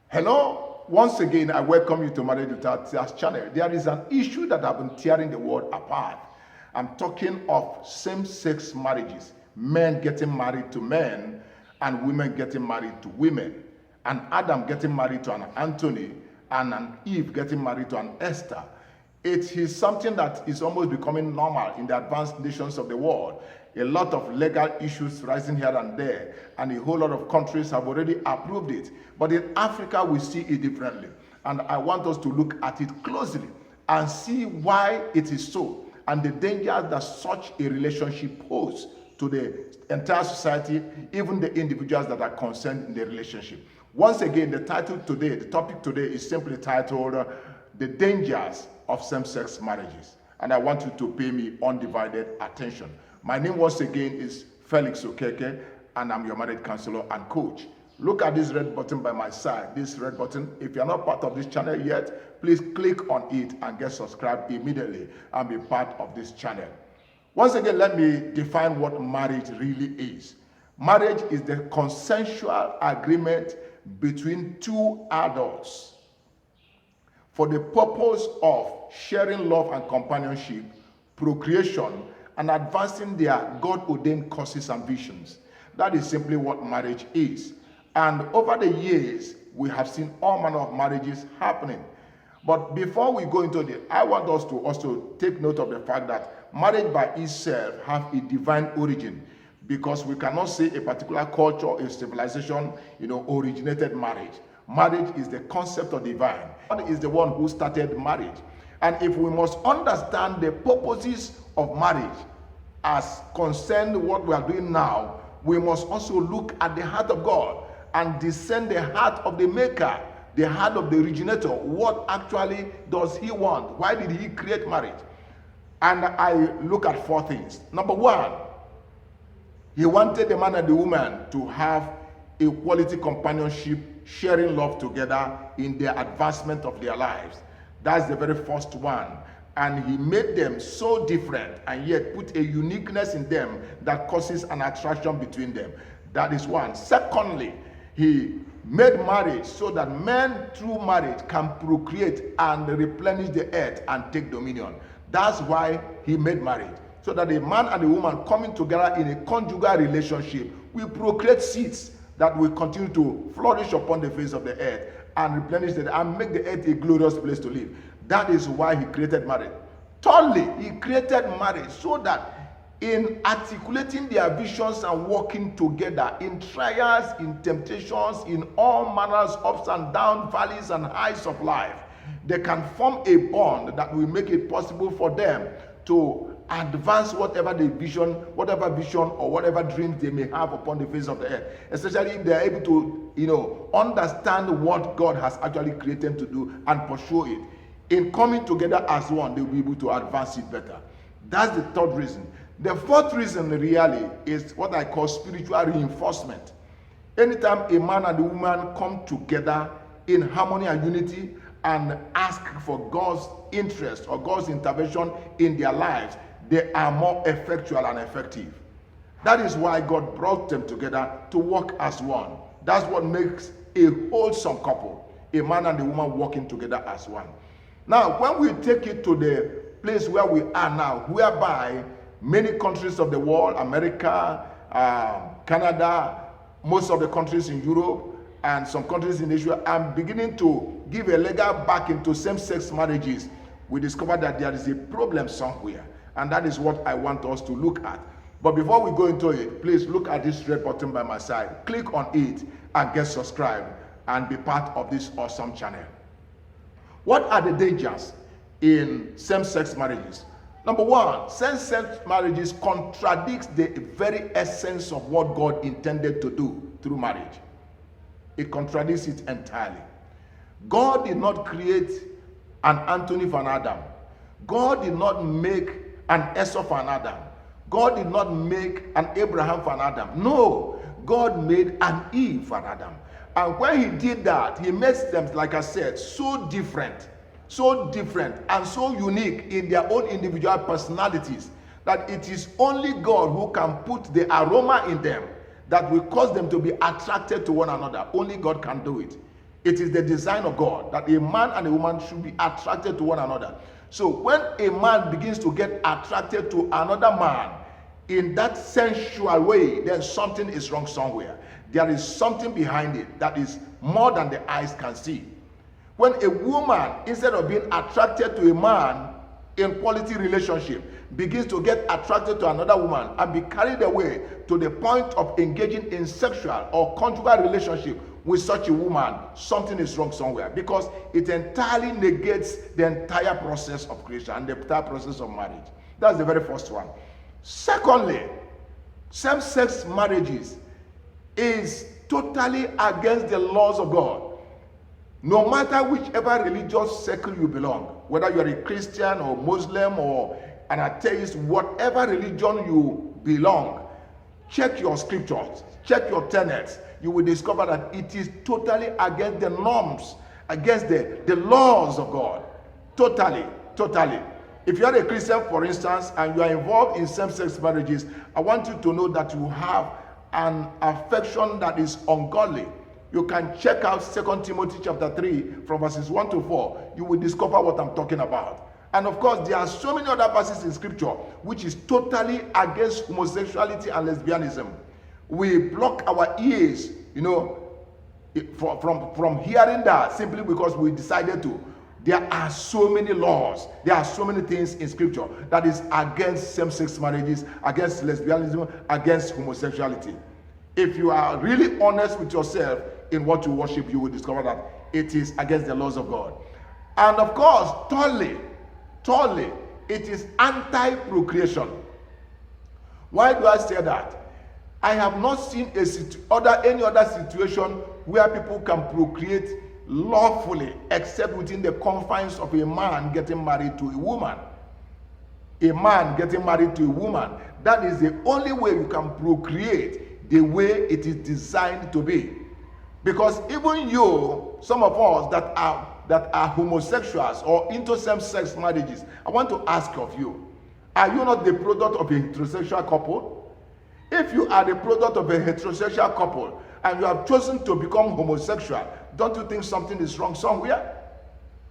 Hello, once again, I welcome you to Marriage Without Tears channel. There is an issue that have been tearing the world apart. I'm talking of same-sex marriages, men getting married to men and women getting married to women, and Adam getting married to an Anthony and an Eve getting married to an Esther. It is something that is almost becoming normal in the advanced nations of the world. A lot of legal issues rising here and there, and a whole lot of countries have already approved it. But in Africa, we see it differently. And I want us to look at it closely and see why it is so, and the danger that such a relationship poses to the entire society, even the individuals that are concerned in the relationship. Once again, the topic today is simply titled, The Dangers of Same-Sex Marriages. And I want you to pay me undivided attention. My name once again is Felix Okeke, and I'm your marriage counselor and coach. Look at this red button by my side. This red button, if you're not part of this channel yet, please click on it and get subscribed immediately and be part of this channel. Once again, let me define what marriage really is. Marriage is the consensual agreement between two adults for the purpose of sharing love and companionship, procreation, and advancing their God-ordained causes and visions. That is simply what marriage is. And over the years, we have seen all manner of marriages happening. But before we go into it, I want us to also take note of the fact that marriage by itself has a divine origin, because we cannot say a particular culture, a civilization, originated marriage. Marriage is the concept of divine. God is the one who started marriage. And if we must understand the purposes of marriage as concerned what we are doing now, we must also look at the heart of God and discern the heart of the maker, the heart of the originator. What actually does he want? Why did he create marriage? And I look at four things. Number one, he wanted the man and the woman to have a quality companionship, sharing love together in the advancement of their lives. That's the very first one. And he made them so different and yet put a uniqueness in them that causes an attraction between them. That is one. Secondly, he made marriage so that men through marriage can procreate and replenish the earth and take dominion. That's why he made marriage. So that a man and a woman coming together in a conjugal relationship will procreate seeds that will continue to flourish upon the face of the earth and replenish it and make the earth a glorious place to live. That is why he created marriage. Thirdly, he created marriage so that in articulating their visions and working together in trials, in temptations, in all manners, ups and downs, valleys and highs of life, they can form a bond that will make it possible for them to advance whatever vision or whatever dreams they may have upon the face of the earth, especially if they are able to understand what God has actually created them to do and pursue it. In coming together as one, they will be able to advance it better. That's the third reason. The fourth reason really is what I call spiritual reinforcement. Anytime a man and a woman come together in harmony and unity and ask for God's interest or God's intervention in their lives, they are more effectual and effective. That is why God brought them together to work as one. That's what makes a wholesome couple, a man and a woman working together as one. Now, when we take it to the place where we are now, whereby many countries of the world, America, Canada, most of the countries in Europe, and some countries in Asia are beginning to give a legal backing to same-sex marriages, we discover that there is a problem somewhere. And that is what I want us to look at. But before we go into it, please look at this red button by my side. Click on it and get subscribed and be part of this awesome channel. What are the dangers in same-sex marriages? Number one, same-sex marriages contradicts the very essence of what God intended to do through marriage. It contradicts it entirely. God did not create an Anthony for an Adam. God did not make an Esau for an Adam. God did not make an Abraham for an Adam. No, God made an Eve for an Adam. And when he did that, he made them, like I said, so different and so unique in their own individual personalities that it is only God who can put the aroma in them that will cause them to be attracted to one another. Only God can do it. It is the design of God that a man and a woman should be attracted to one another. So when a man begins to get attracted to another man in that sensual way, then something is wrong somewhere. There is something behind it that is more than the eyes can see. When a woman, instead of being attracted to a man in quality relationship, begins to get attracted to another woman and be carried away to the point of engaging in sexual or conjugal relationship with such a woman, something is wrong somewhere, because it entirely negates the entire process of creation and the entire process of marriage. That's the very first one. Secondly, same-sex marriages is totally against the laws of God. No matter whichever religious circle you belong, whether you are a Christian or Muslim or an atheist, whatever religion you belong, check your scriptures, check your tenets. You will discover that it is totally against the norms, against the laws of God. Totally. If you are a Christian, for instance, and you are involved in same-sex marriages, I want you to know that you have an affection that is ungodly. You can check out 2 Timothy chapter 3 from verses 1 to 4. You will discover what I'm talking about. And of course, there are so many other verses in scripture which is totally against homosexuality and lesbianism. We block our ears, from hearing that simply because we decided to. There are so many laws, there are so many things in scripture that is against same-sex marriages, against lesbianism, against homosexuality. If you are really honest with yourself in what you worship, you will discover that it is against the laws of God. And of course, thirdly, it is anti-procreation. Why do I say that? I have not seen any other situation where people can procreate lawfully except within the confines of a man getting married to a woman. A man getting married to a woman. That is the only way you can procreate the way it is designed to be. Because even you, some of us that are homosexuals or into same-sex marriages, I want to ask of you, are you not the product of a heterosexual couple? If you are the product of a heterosexual couple and you have chosen to become homosexual, don't you think something is wrong somewhere?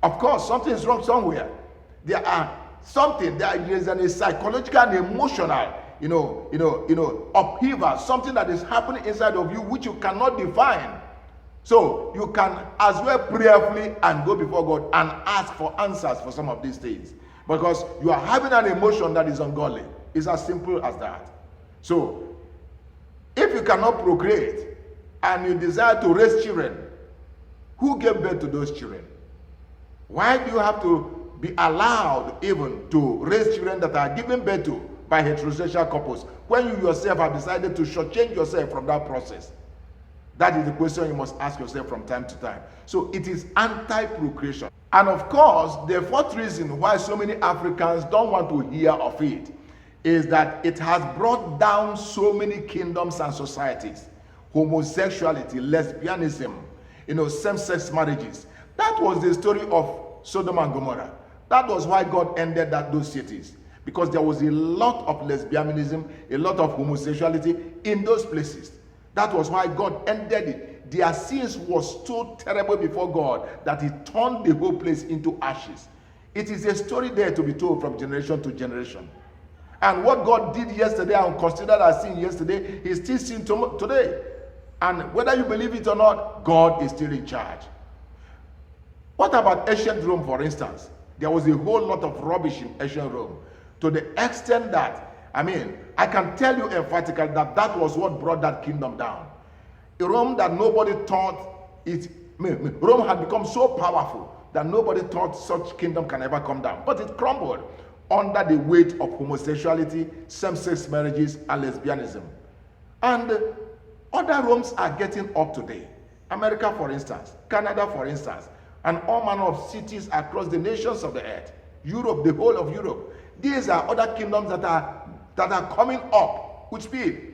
Of course, something is wrong somewhere. There is a psychological and emotional, upheaval, something that is happening inside of you which you cannot define. So you can as well prayerfully and go before God and ask for answers for some of these things, because you are having an emotion that is ungodly. It's as simple as that. So if you cannot procreate and you desire to raise children, who gave birth to those children? Why do you have to be allowed even to raise children that are given birth to by heterosexual couples when you yourself have decided to shortchange yourself from that process? That is the question you must ask yourself from time to time. So it is anti-procreation. And of course, the fourth reason why so many Africans don't want to hear of it is that it has brought down so many kingdoms and societies. Homosexuality, lesbianism, same-sex marriages. That was the story of Sodom and Gomorrah. That was why God ended those cities, because there was a lot of lesbianism, a lot of homosexuality in those places. That was why God ended it. Their sins was so terrible before God that he turned the whole place into ashes. It is a story there to be told from generation to generation. And what God did yesterday and considered as sin yesterday, he still sin today. And whether you believe it or not, God is still in charge. What about ancient Rome, for instance? There was a whole lot of rubbish in ancient Rome, to the extent that, I can tell you emphatically that was what brought that kingdom down. A Rome that nobody thought Rome had become so powerful that nobody thought such kingdom can ever come down. But it crumbled under the weight of homosexuality, same-sex marriages, and lesbianism. And other Romes are getting up today. America, for instance, Canada, for instance, and all manner of cities across the nations of the earth. Europe, the whole of Europe. These are other kingdoms that are coming up with speed.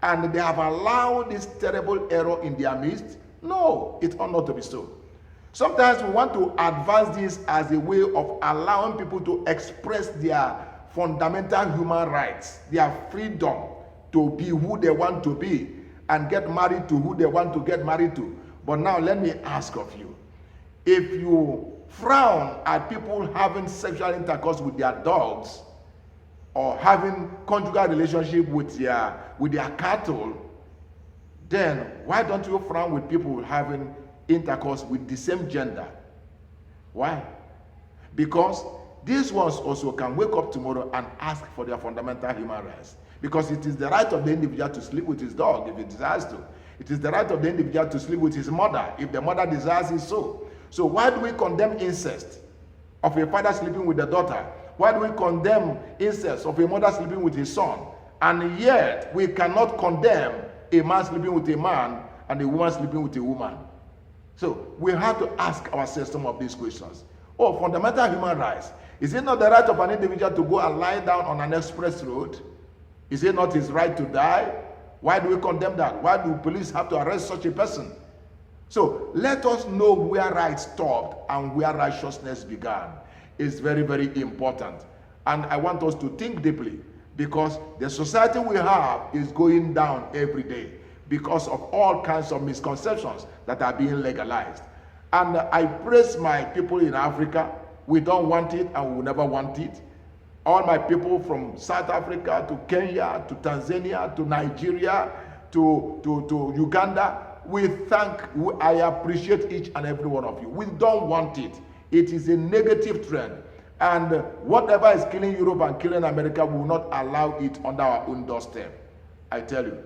And they have allowed this terrible error in their midst. No, it ought not to be so. Sometimes we want to advance this as a way of allowing people to express their fundamental human rights, their freedom to be who they want to be and get married to who they want to get married to. But now let me ask of you, if you frown at people having sexual intercourse with their dogs or having conjugal relationship with their cattle, then why don't you frown with people having intercourse with the same gender? Why? Because these ones also can wake up tomorrow and ask for their fundamental human rights. Because it is the right of the individual to sleep with his dog if he desires to. It is the right of the individual to sleep with his mother if the mother desires it so. So why do we condemn incest of a father sleeping with the daughter? Why do we condemn incest of a mother sleeping with his son? And yet we cannot condemn a man sleeping with a man and a woman sleeping with a woman. So we have to ask ourselves some of these questions. Oh, fundamental human rights. Is it not the right of an individual to go and lie down on an express road? Is it not his right to die? Why do we condemn that? Why do police have to arrest such a person? So let us know where right stopped and where righteousness began. It's very, very important. And I want us to think deeply, because the society we have is going down every day because of all kinds of misconceptions that are being legalized. And I praise my people in Africa. We don't want it and we will never want it. All my people from South Africa to Kenya to Tanzania to Nigeria to Uganda, I appreciate each and every one of you. We don't want it. It is a negative trend. And whatever is killing Europe and killing America, we will not allow it under our own doorstep. I tell you.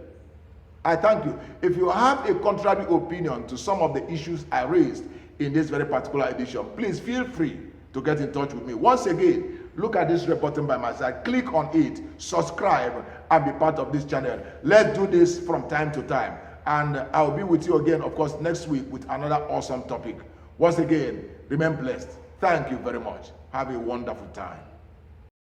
I thank you. If you have a contrary opinion to some of the issues I raised in this very particular edition, please feel free to get in touch with me. Once again, look at this red button by my side, click on it, subscribe, and be part of this channel. Let's do this from time to time. And I'll be with you again, of course, next week with another awesome topic. Once again, remain blessed. Thank you very much. Have a wonderful time.